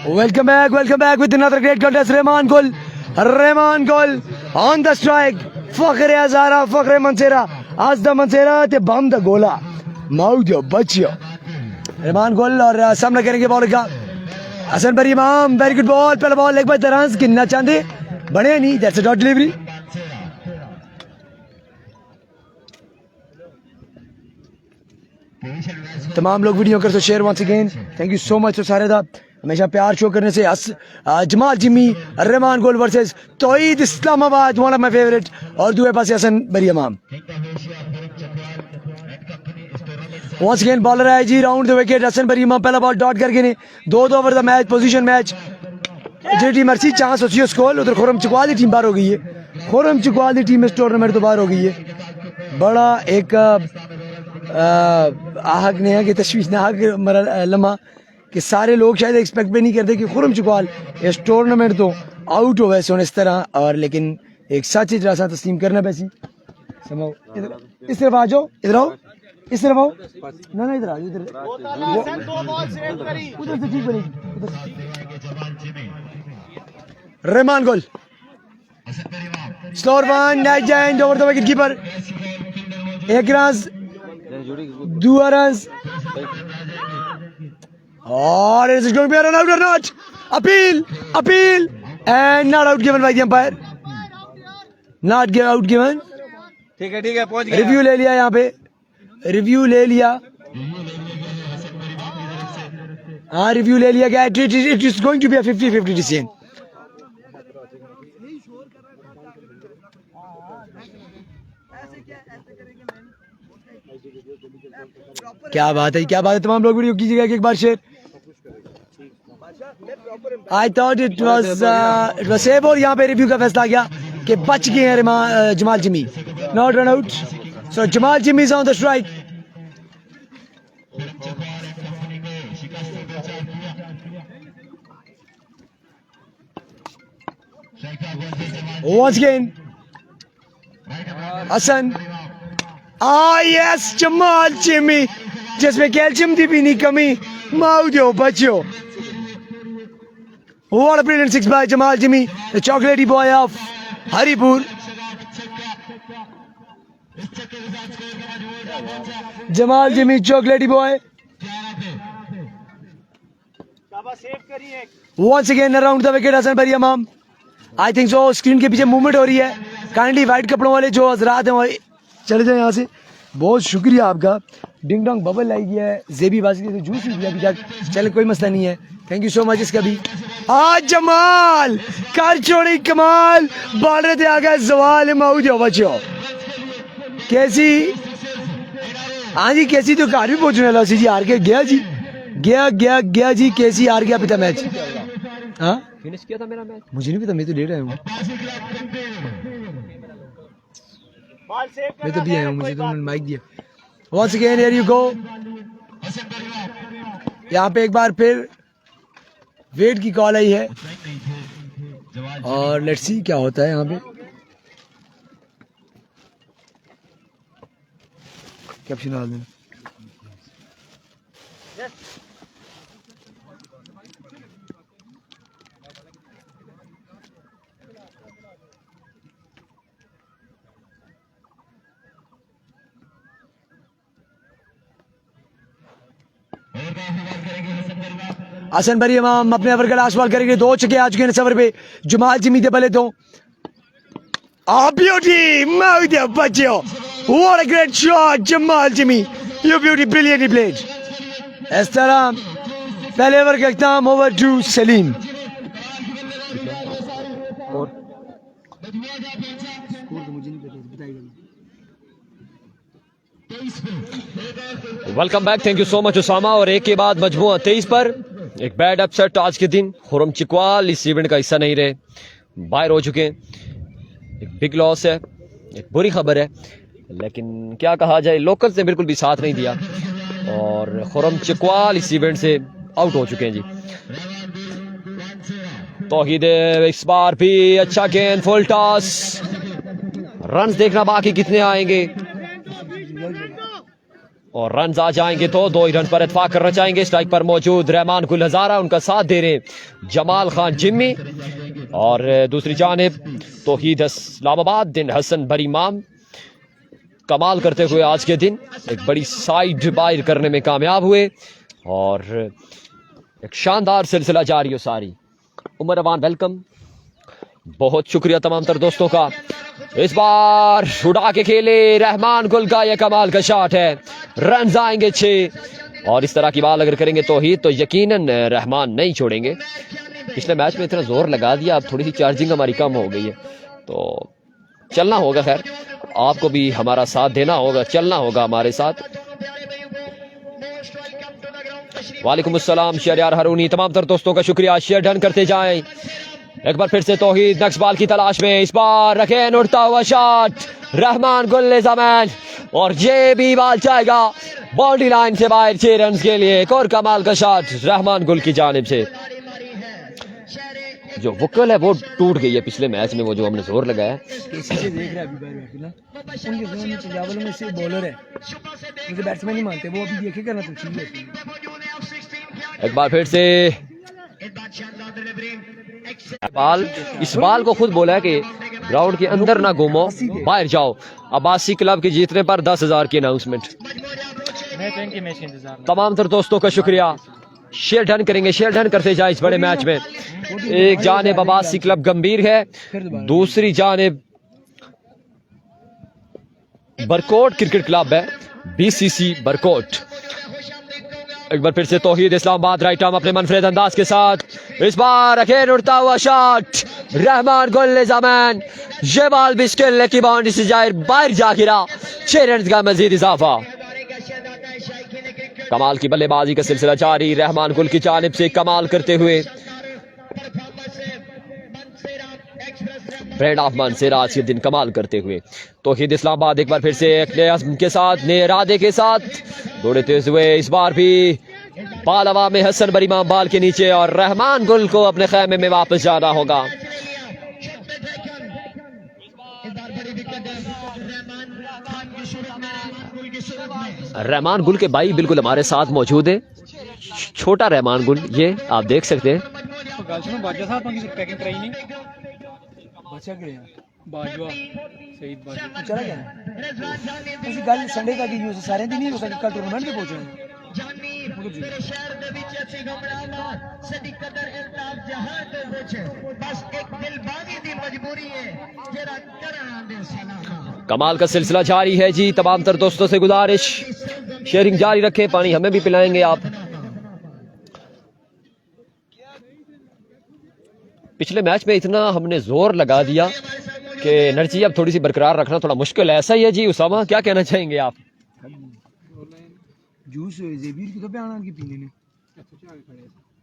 Welcome back with another great contest. Rehman Gul on the strike. Fakhre Azara, Fakhre Mansera, Azda Mansera, te bam da gola. Maudio, bachio. Rehman Gul और सामना करेंगे ball का हसन बरी इमाम. Very good ball. पहला ball leg bye तरंस गिनना चाहते बने नहीं. That's a dot delivery. तमाम लोग वीडियो कर सो share once again. Thank you so much. तो सारे दा हमेशा प्यार शो करने से. जमाल जिमी रहमान गोल versus Tauhid Islamabad, one of my favourite. और दूसरे पास हसन बरी इमाम. वंस अगेन बॉलर है जी राउंड द विकेट. हसन बरी इमाम पहला बॉल डॉट करके ने 2 over the match position match जी टीम मर्सी चांस होती है स्कोर. उधर खुरम चकवाल की टीम बाहर हो गई है. खुरम चकवाल की टीम इस टूर्नामेंट तो बाहर हो गई है. बड़ा एक आहक ने है कि तशवीशनाक लम्हा कि सारे लोग शायद एक्सपेक्ट भी नहीं करते कि खुरम चकवाल इस टूर्नामेंट तो आउट हो वैसे इस तरह. और लेकिन एक सच्ची तरह से तस्लीम करना पैसी समझो. इस तरफ आ जाओ. इधर आओ. इस तरफ आओ. ना इधर आ जाओ. इधर उधर से ठीक बनेगी. रहमान गोल. स्लोर वन नाइट जाएंगे ओवर द विकेट कीपर. एक रन 2 runs. और is it going to be a run out or not? Appeal and not out given by the umpire. Not out given. ठीक है पहुंच गया. रिव्यू ले लिया यहाँ पे. रिव्यू ले लिया. हाँ रिव्यू ले लिया गया. It is going to be a 50-50 decision. क्या बात है. तमाम लोग वीडियो कीजिएगा एक बार share. I thought it was safe. और यहाँ पे रिव्यू का फैसला आ गया कि बच गए हैं Jamal Jimmy. Not run out. So Jamal Jimmy is on the strike. once again Hasan. Yes Jamal Jimmy जिसमें कैल्शियम की भी नहीं कमी. माउदियो बच्चो. What a brilliant 6 by Jamal Jimmy, the chocolatey boy of Haripur. Jamal Jimmy, chocolatey boy. Once again around the wicket Hasan Bari Imam. I think so. Screen के पीछे movement हो रही है. काइंडली वाइट कपड़ों वाले जो हजरात हैं वो चले जाए यहाँ से. बहुत शुक्रिया आपका. डिंग डोंग बबल लाई गया है. जेबी बाजी के जूस ही दिया अभी तक. चले कोई मसला नहीं है. Thank you so much. इसका भी आज जमाल कर छोड़ी कमाल. बॉलर थे आ गए जवाल माउदियो बच्चो. कैसी हाँ जी कैसी तो घर भी पहुंचने वाला जी. हार के गया जी. गया जी. कैसी हार गया पिता मैच. हाँ फिनिश किया था मेरा मैच. मुझे नहीं पता. मैं तो लेट आया हूँ. मैं तो भी आया हूँ. मुझे तो उन्होंने माइक दिया. Once again here you go. यहाँ पे एक बार फिर वेट की कॉल आई है और लेट्स सी क्या होता है यहाँ पे. कैप्शन डाल देना. हसन बरी इमाम अपने ओवर का लास्ट बॉल करेंगे. 2 छक्के आ चुके हैं इस ओवर पे. जमाल जिमी दे बल्ले तो ब्यूटी माउदियो बच्चो. What a great shot Jamal Jimmy. You beauty brilliantly played. इस तरह पहले ओवर का इख्तिताम. Over to Saleem. Welcome back. Thank you so much Usama. और एक के बाद मजमूआ 23 पर एक बैड अपसेट आज के दिन. खुरम चकवाल इस इवेंट का हिस्सा नहीं रहे. बाहर हो चुके हैं. एक बिग लॉस है. एक बुरी खबर है. लेकिन क्या कहा जाए लोकल्स ने बिल्कुल भी साथ नहीं दिया और खुरम चकवाल इस इवेंट से आउट हो चुके हैं जी. तौहीद इस बार भी अच्छा गेंद. Full toss. रन्स देखना बाकी कितने आएंगे. और रन आ जाएंगे तो 2 ही रन पर इत्फाक करना चाहेंगे। स्ट्राइक पर मौजूद रहमान गुल हजारा, उनका साथ दे रहे जमाल खान जिम्मी, और दूसरी जानिब तौहीद इस्लामाबाद दिन हसन बरीमाम कमाल करते हुए आज के दिन एक बड़ी साइड बायर करने में कामयाब हुए और एक शानदार सिलसिला जारी हो सारी। उमर अवान वेलकम, बहुत शुक्रिया तमाम तर दोस्तों का। इस बार उड़ा के खेले रहमान गुल का यह कमाल का शॉट है, रन आएंगे 6 और इस तरह की बाल अगर करेंगे तो यकीनन रहमान नहीं छोड़ेंगे। पिछले मैच में इतना जोर लगा दिया, अब थोड़ी सी चार्जिंग हमारी कम हो गई है तो चलना होगा। खैर आपको भी हमारा साथ देना होगा, चलना होगा हमारे साथ। वालेकुम अस्सलाम शहरयार हरूनी, तमाम तर दोस्तों का शुक्रिया। शेयर डन करते जाएं। एक बार फिर से तौहीद नेक्स्ट बॉल की तलाश में, इस बार रखें उड़ता हुआ शॉट, रहमान गुल जमान और ये भी बाल जाएगा बाउंड्री लाइन से बाहर 6 रन के लिए। एक और कमाल का शॉट रहमान गुल की जानिब से। जो वुकल है वो टूट गई है पिछले मैच में, वो जो हमने जोर लगाया है। केसी से देख रहा है अभी बार ना, उनके जोन में पंजाब में से बॉलर है, मुझे बैट्समैन नहीं मानते, वो अभी देखे करना तो ठीक है। एक बार फिर से बाल, इस बाल को खुद बोला है कि ग्राउंड के अंदर ना घूमो, बाहर जाओ। अब्बासी क्लब के जीतने पर 10,000 की अनाउंसमेंट। तमाम तर दोस्तों का शुक्रिया। शेयर डन करेंगे, शेयर डन करते जाए इस बड़े मैच में। एक जानिब अब्बासी क्लब गंभीर है, दूसरी जानिब बरकोट क्रिकेट क्लब है, BCC बरकोट। एक बार फिर से तौहीद इस्लामाबाद राइट आर्म अपने मनफरद अंदाज के साथ, इस बार अखेर उड़ता हुआ शॉट, रहमान गुल जमान, ये बॉल भी स्टिल की बाउंड्री से जाहिर बाहर जा गिरा। 6 रन का मजीद इजाफा। कमाल की बल्लेबाजी का सिलसिला जारी, रहमान गुल की जानिब से कमाल करते हुए ब्रेड ऑफ मानसेर आज के दिन कमाल करते हुए। तौहीद इस्लामाबाद एक बार फिर से एक नए अज़्म के साथ, नए इरादे के साथ दौड़ते हुए, इस बार भी बाल हवा में, हसन बरीमाम बाल के नीचे और रहमान गुल को अपने खैमे में वापस जाना होगा। रहमान गुल के भाई बिल्कुल हमारे साथ मौजूद है, छोटा रहमान गुल, ये आप देख सकते हैं। बचा गया बाजवा सईद बाजवा चला गया उसी गल संडे का की यूज सारे दिन नहीं हो सकता, कल टूर्नामेंट पे पहुंचे हैं। कमाल का सिलसिला जारी है जी। तमाम तर दोस्तों से गुजारिश, शेयरिंग जारी रखें, पानी हमें भी पिलाएंगे आप। पिछले मैच में इतना हमने जोर लगा दिया कि एनर्जी अब थोड़ी सी बरकरार रखना थोड़ा मुश्किल है। ऐसा ही है जी। उसामा क्या कहना चाहेंगे आप? जूस ज़ेबीर की तो पे आना की पीने ने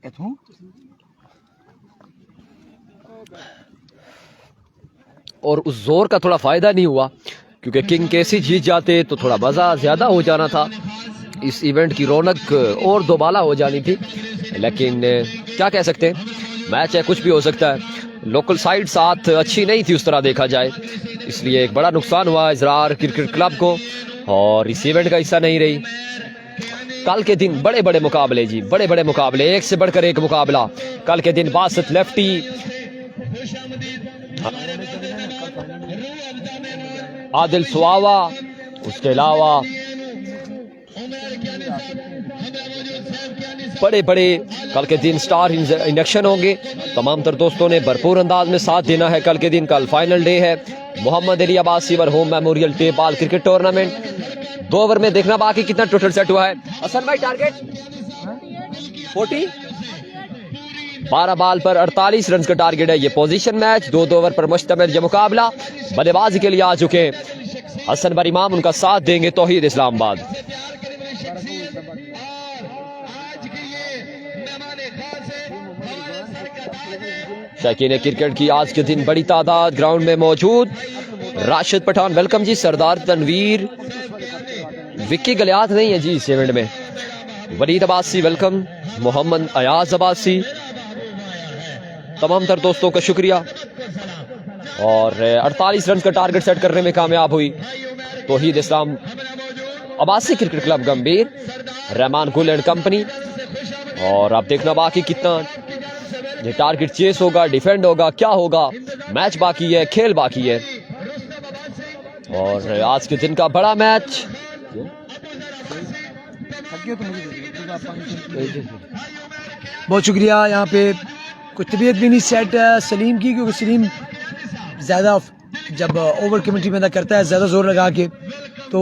एथों और उस जोर का थोड़ा फायदा नहीं हुआ क्योंकि किंग केसी जीत जाते तो थोड़ा मजा ज्यादा हो जाना था, इस इवेंट की रौनक और दोबाला हो जानी थी। लेकिन क्या कह सकते हैं, मैच है, कुछ भी हो सकता है। लोकल साइड साथ अच्छी नहीं थी उस तरह देखा जाए, इसलिए एक बड़ा नुकसान हुआ इजरार क्रिकेट क्लब को और इस इवेंट का हिस्सा नहीं रही। कल के दिन बड़े बड़े मुकाबले जी, बड़े बड़े मुकाबले, एक से बढ़कर एक मुकाबला। कल के दिन बासत लेफ्टी, आदिल सुआवा, उसके अलावा बड़े बड़े कल के दिन स्टार इंडक्शन होंगे। तमाम तर दोस्तों ने भरपूर अंदाज में साथ देना है कल के दिन। कल फाइनल डे है मोहम्मद अली अब्बास सीवर home memorial tape ball cricket tournament. 2 over में देखना बाकी कितना टोटल सेट हुआ है। हसन भाई टारगेट 40, 12 बॉल पर 48 रन का टारगेट है। ये पोजीशन मैच 2 ओवर पर मुश्तमिल ये मुकाबला। बल्लेबाजी के लिए आ चुके हसन बरीमाम, उनका साथ देंगे तौहीद इस्लामाबाद। शौकीन क्रिकेट की आज के दिन बड़ी तादाद ग्राउंड में मौजूद। राशिद पठान वेलकम जी, सरदार तनवीर, विक्की गलियात नहीं है जी इस इवेंट में, वलीद अब्बासी वेलकम, मोहम्मद अयाज अब्बासी, तमाम तर दोस्तों का शुक्रिया। और 48 रन का टारगेट सेट करने में कामयाब हुई तौहीद इस्लाम आवासी क्रिकेट क्लब गंभीर, रहमान गुल एंड कंपनी। और अब देखना बाकी कितना ये टारगेट चेस होगा, डिफेंड होगा, क्या होगा। मैच बाकी है, खेल बाकी है और आज के दिन का बड़ा मैच। बहुत शुक्रिया। यहाँ पे कुछ तबीयत भी नहीं सेट है सलीम की, क्योंकि सलीम ज़्यादा जब ओवर कमेंट्री बंदा करता है ज़्यादा जोर लगा के, तो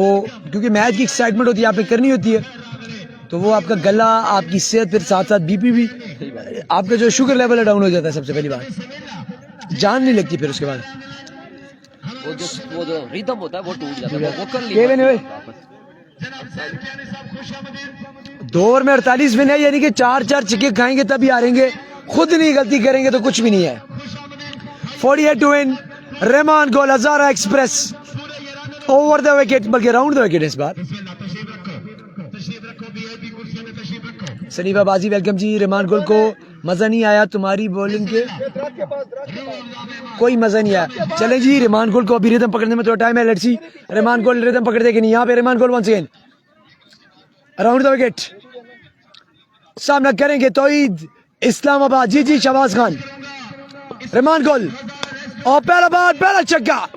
क्योंकि मैच की एक्साइटमेंट होती है आपने करनी होती है, तो वो आपका गला, आपकी सेहत, फिर साथ साथ बीपी भी, आपका जो शुगर लेवल है डाउन हो जाता है। सबसे पहली बात जान नहीं लगती, फिर उसके बाद वो जो रिदम होता है वो टूट जाता है, वो कर नहीं। 2 ओवर में 48 रन है, यानी कि 4-4 छक्के खाएंगे तभी हारेंगे, खुद नहीं गलती करेंगे तो कुछ भी नहीं है। 48 to win, Rahman Gul, Hazara express over the wicket, बल्कि राउंड द विकेट इस बार। सनीफा बाजी वेलकम जी। रहमान गोल को मजा नहीं आया तुम्हारी बॉलिंग के, कोई मजा नहीं आया। चलें जी, रहमान गोल को अभी रिदम पकड़ने में थोड़ा टाइम है, let's see Rahman Gul rhythm पकड़ दे कि नहीं। यहाँ पे Rahman Gul once again around the wicket, सामना करेंगे तौहीद इस्लामाबाद। जी जी शहबाज खान, रहमान गोल और पहला बार पहला छक्का,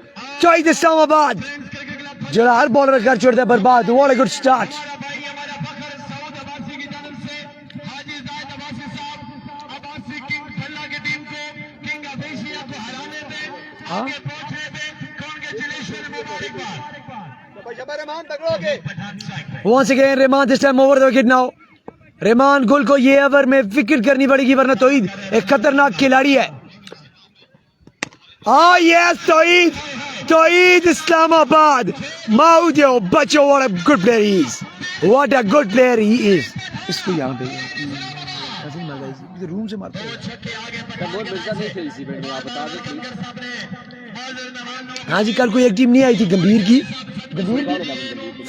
तौहीद इस्लामाबाद जो हर बॉलर कर छोड़ता है बर्बाद। What a good start. Once again Rahman this time over the wicket now। Rahman गुल को ये ओवर में विकेट करनी पड़ेगी, वरना तौहीद एक खतरनाक खिलाड़ी है। यस तौहीद, तौहीद इस्लामाबाद, माउदियो बच्चो, what a good player he is, what a good player he is. इसको यहाँ पे ऐसे ही मारता है, रूम से मारता है। हाँ जी, कल कोई एक टीम नहीं आई थी गंभीर की,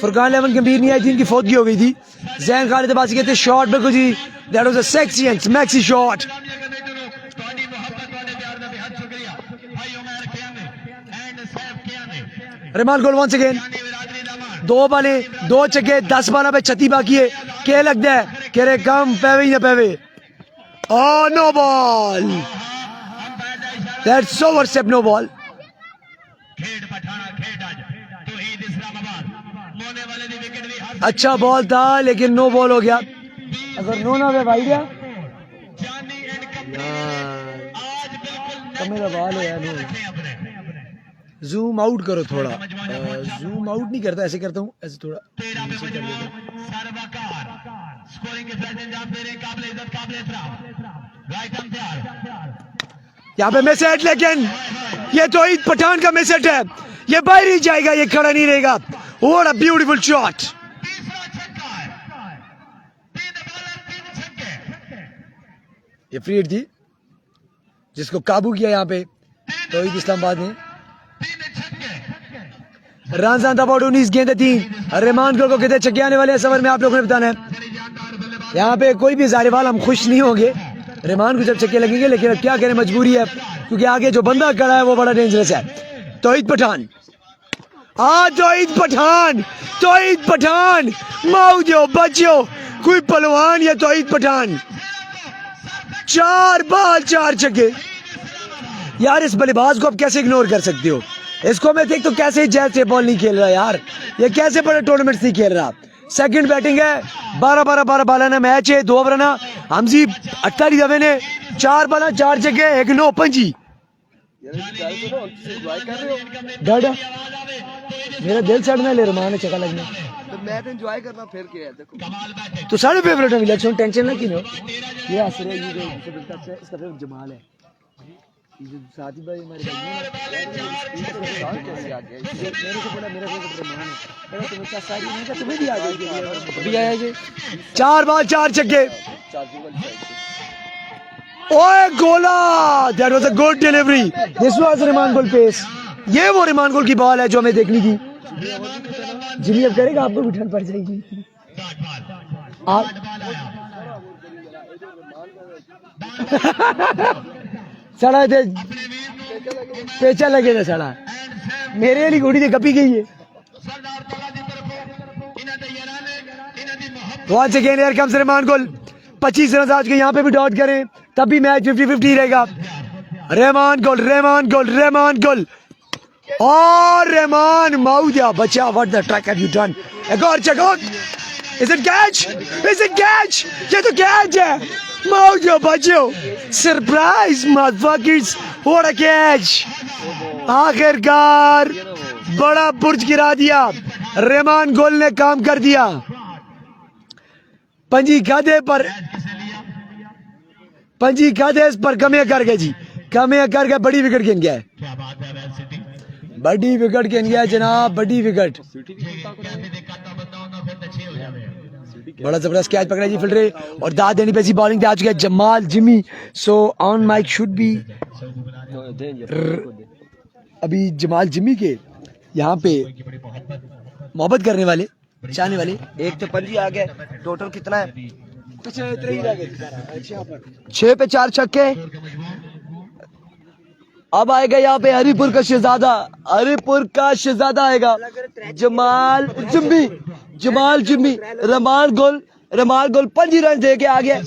फुरकान 11 गंभीर नहीं आई थी, इनकी फौतगी हो गई थी। जैन खालिद अब्बासी कहते शॉट बिल्कुल जी, that was a sexy and maxi shot. Rahman Gul once again, 2 बालें 2 छक्के, 10 बालों पे 36 बाकी है। क्या लगता है कह रहे कम पैवे या पैवे, no ball, that's over step, no ball. अच्छा बॉल था लेकिन नो बॉल हो गया। अगर नो ना भाई गया मेरा बॉल है यार। जूम आउट करो थोड़ा, जूम आउट नहीं करता, ऐसे करता हूँ, ऐसे थोड़ा नीचे कर लेता हूँ। यहाँ पे मैसेज, लेकिन ये तौहीद पठान का मैसेज है, ये बाहर ही जाएगा, ये खड़ा नहीं रहेगा। What a beautiful shot. ये फ्री हिट थी जिसको काबू किया यहाँ पे तौहीद इस्लामाबाद ने। रन ऑन द बोर्ड 19 गेंदें 3। रहमान गोल को कितने छक्के आने वाले हैं इस ओवर में आप लोगों ने बताना है। यहाँ पे कोई भी ज़ाहिरवाल हम खुश नहीं होंगे रहमान को जब छक्के लगेंगे, लेकिन अब क्या करें, मजबूरी है, क्योंकि आगे जो बंदा खड़ा है वो बड़ा डेंजरस है। तौहीद पठान, तौहीद पठान, तौहीद पठान, माउजो बच्चो, कोई पहलवान या तौहीद पठान। 4 बाल 4 छक्के। यार इस बल्लेबाज को आप कैसे इग्नोर कर सकते हो? इसको मैं देख तो कैसे जैसे बॉल नहीं खेल रहा यार, ये कैसे बड़े टूर्नामेंट्स नहीं खेल रहा। सेकंड बैटिंग है, 12 बालाना मैच है, 2 ओवर ना हमजी 48 दफे ने 4 बाला 4 छक्के, 1 नो पंजी। डाडा मेरा दिल चढ़ना ले रहा है चक्का लगना, तो मैं तो एंजॉय करना फिर क्या है। देखो तो सारे फेवरेट है इलेक्शन, टेंशन ना क्यों। ये असर है, ये इसका फेवरेट जमाल है, ये जो साथी भाई हमारे मेरे से बड़ा मेरा फेवरेट रहमान है। मेरा तुम्हें सारी नहीं का तुम्हें भी आ जाएगी, अभी आएगी। 4 बाल 4 छक्के। ओए गोला, that was a good delivery, this was Rahman Gul pace. ये वो रहमान गोल की बॉल है जो हमें देखनी थी। जिमी अब करेगा, आपको भी ठंड पड़ जाएगी। आप सड़ा थे पेचा लगे थे, सड़ा मेरे वाली घोड़ी से कपी गई है। Once again here comes Rahman Gul 25 run आज के यहाँ पे भी डॉट करें तब भी मैच 50-50 रहेगा रहमान गुल और रहमान माउदिया बचा what the track have you done एक और चेक इज इट कैच ये तो कैच है माउदिया बचो surprise motherfuckers what a catch आखिरकार बड़ा बुर्ज गिरा दिया रहमान गुल ने काम कर दिया पंजी खादे इस पर कमियां कर गए जी कमियां कर गए बड़ी विकेट गिन गया है जनाब बड़ी विकेट बड़ा जबरदस्त कैच पकड़ा जी फील्डर और दाद देनी पे बॉलिंग दे आ चुका है Jamal Jimmy so on mike should be अभी जमाल जिमी के यहाँ पे मोहब्बत करने वाले चाहने वाले एक तो पंजी आ गया टोटल कितना है 6 पे 4 छक्के अब आएगा यहाँ पे हरिपुर का शहजादा आएगा जमाल जिम्मी रमान गोल 5 रन दे के आ गया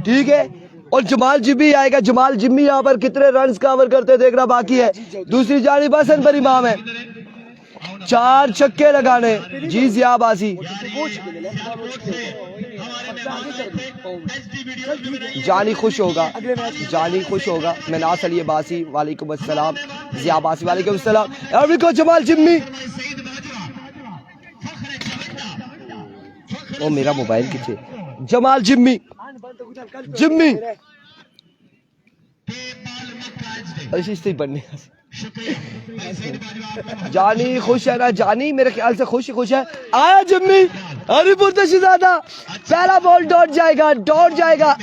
ठीक है और जमाल जिम्मी आएगा जमाल जिम्मी यहाँ पर कितने रन कवर करते देखना बाकी है दूसरी जानिब हसन पर इमाम है 4 छक्के लगाने जी जियाबासी जानी खुश होगा मनास अली अब्बासी वालेकुम अस्सलाम जियाबासी वालेकुम अस्सलाम एवरीको जमाल जिम्मी ओ मेरा मोबाइल किथे जमाल जिम्मी ऐसे बनने जानी खुश है ना जानी मेरे ख्याल से खुश है आया जिम्मी हरिपुर तो शहजादा पहला बॉल डॉट जाएगा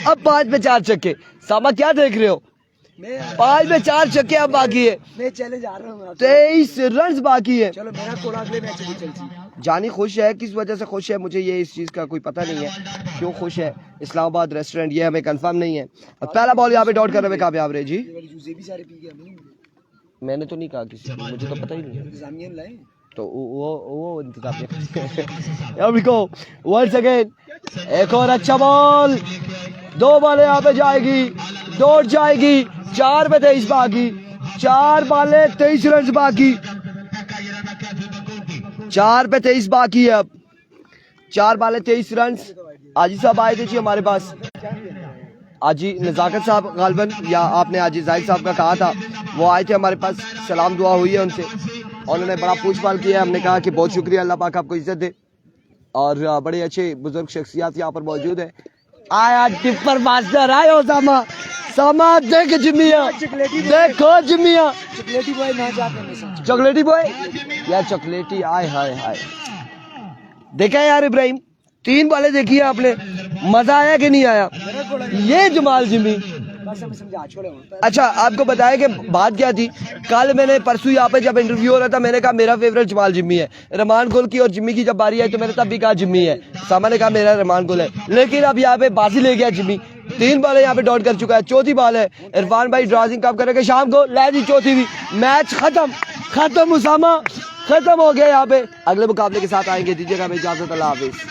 अब 5 पे 4 छक्के सामा क्या देख रहे हो 5 पे 4 छक्के अब बाकी है मैं चैलेंज आ रहा हूं 23 रन बाकी है चलो मेरा कोड़ा अगले मैच में चलती जानी खुश है किस वजह से खुश है मुझे ये इस चीज का कोई पता नहीं है क्यों खुश है इस्लामाबाद रेस्टोरेंट ये हमें कंफर्म नहीं है और पहला बॉल यहाँ पे डॉट करने में कामयाब रहे जी मैंने तो नहीं कहा किसी को मुझे तो पता ही नहीं तो वो इंतजाम वंस अगेन एक और अच्छा बॉल 2 बॉलें यहाँ पे जाएगी डॉट जाएगी 4 पे 23 बाकी 4 बॉलें 23 रन बाकी 4 पे 23 बाकी है अब 4 बॉलें 23 रन आजी साहब आए थे जी हमारे पास आजी नज़ाकत साहब गालबन या आपने आजी जाहिद साहब का कहा था वो आए थे हमारे पास सलाम दुआ हुई है उनसे और उन्होंने बड़ा पूछपाल किया हमने कहा कि बहुत शुक्रिया अल्लाह पाक आपको इज्जत दे और बड़े अच्छे बुजुर्ग शख्सियत यहाँ पर मौजूद है आया टिप्पर मास्टर आयो सामा देख जिम्मिया देखो जिम्मिया चॉकलेटी बॉय यार चॉकलेटी आय हाय देखा यार इब्राहिम 3 बॉलें देखी है आपने मजा आया कि नहीं आया ये जमाल जिम्मी अच्छा आपको बताया कि बात क्या थी कल मैंने परसों यहाँ पे जब इंटरव्यू हो रहा था मैंने कहा मेरा फेवरेट जमाल जिम्मी है रहमान गुल की और जिम्मी की जब बारी आई तो मैंने तब भी कहा जिम्मी है सामा ने कहा मेरा रहमान गुल है लेकिन अब यहाँ पे बाजी ले गया जिम्मी 3 बॉलें यहाँ पे डॉट कर चुका है चौथी बॉल है इरफान भाई ड्राइंग कब करेंगे शाम को लै जी चौथी भी मैच खत्म उसामा खत्म हो गया यहाँ पे अगले मुकाबले के साथ आएंगे दीजिएगा हमें इजाजत अल्लाह हाफिज